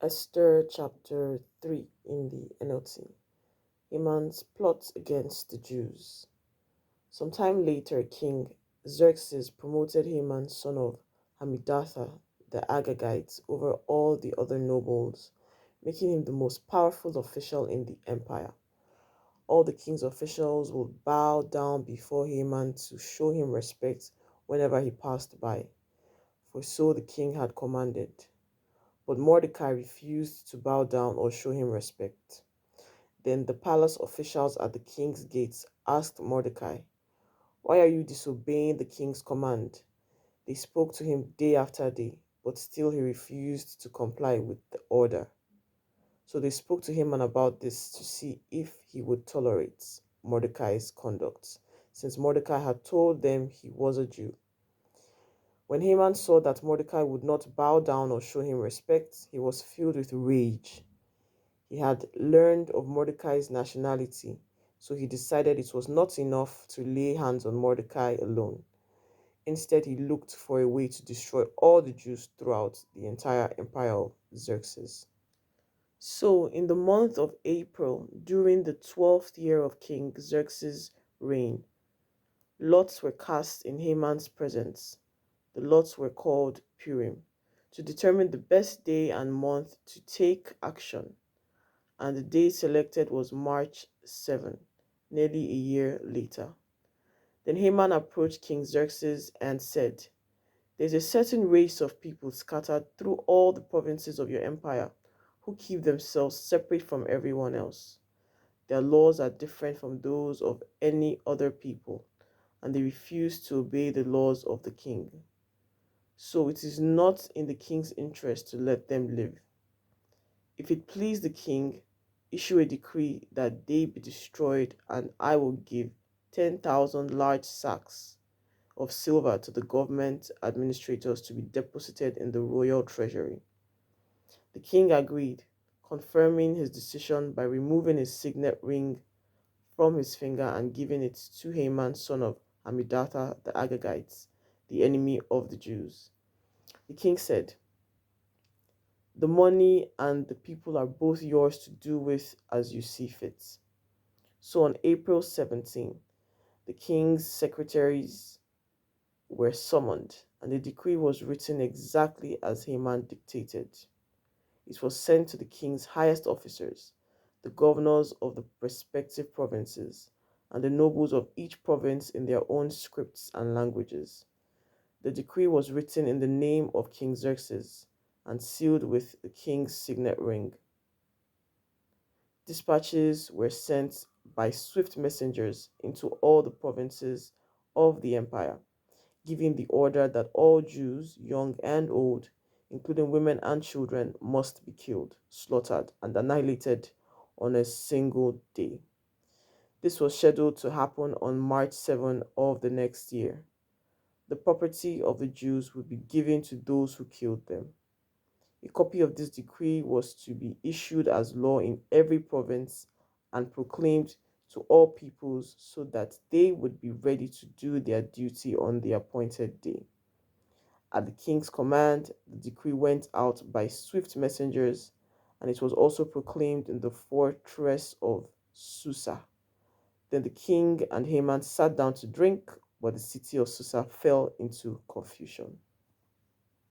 Esther chapter 3 in the NLT. Haman's plot against the Jews. Sometime later, King Xerxes promoted Haman, son of Hammedatha the Agagite, over all the other nobles, making him the most powerful official in the empire. All the king's officials would bow down before Haman to show him respect whenever he passed by, for so the king had commanded. But Mordecai refused to bow down or show him respect. Then the palace officials at the king's gates asked Mordecai, "Why are you disobeying the king's command?" They spoke to him day after day, but still he refused to comply with the order. So they spoke to Haman about this to see if he would tolerate Mordecai's conduct, since Mordecai had told them he was a Jew. When Haman saw that Mordecai would not bow down or show him respect, he was filled with rage. He had learned of Mordecai's nationality, so he decided it was not enough to lay hands on Mordecai alone. Instead, he looked for a way to destroy all the Jews throughout the entire empire of Xerxes. So, in the month of April, during the 12th year of King Xerxes' reign, lots were cast in Haman's presence. The lots were called Purim, to determine the best day and month to take action. And the day selected was March 7, nearly a year later. Then Haman approached King Xerxes and said, "There's a certain race of people scattered through all the provinces of your empire who keep themselves separate from everyone else. Their laws are different from those of any other people, and they refuse to obey the laws of the king. So it is not in the king's interest to let them live. If it please the king, issue a decree that they be destroyed, and I will give 10,000 large sacks of silver to the government administrators to be deposited in the royal treasury." The king agreed, confirming his decision by removing his signet ring from his finger and giving it to Haman, son of Hammedatha the Agagite, the enemy of the Jews. The king said, "The money and the people are both yours to do with as you see fit." So on April 17, the king's secretaries were summoned, and the decree was written exactly as Haman dictated. It was sent to the king's highest officers, the governors of the respective provinces, and the nobles of each province in their own scripts and languages. The decree was written in the name of King Xerxes and sealed with the king's signet ring. Dispatches were sent by swift messengers into all the provinces of the empire, giving the order that all Jews, young and old, including women and children, must be killed, slaughtered, and annihilated on a single day. This was scheduled to happen on March 7 of the next year. The property of the Jews would be given to those who killed them. A copy of this decree was to be issued as law in every province and proclaimed to all peoples so that they would be ready to do their duty on the appointed day. At the king's command, the decree went out by swift messengers, and it was also proclaimed in the fortress of Susa. Then the king and Haman sat down to drink, but the city of Susa fell into confusion.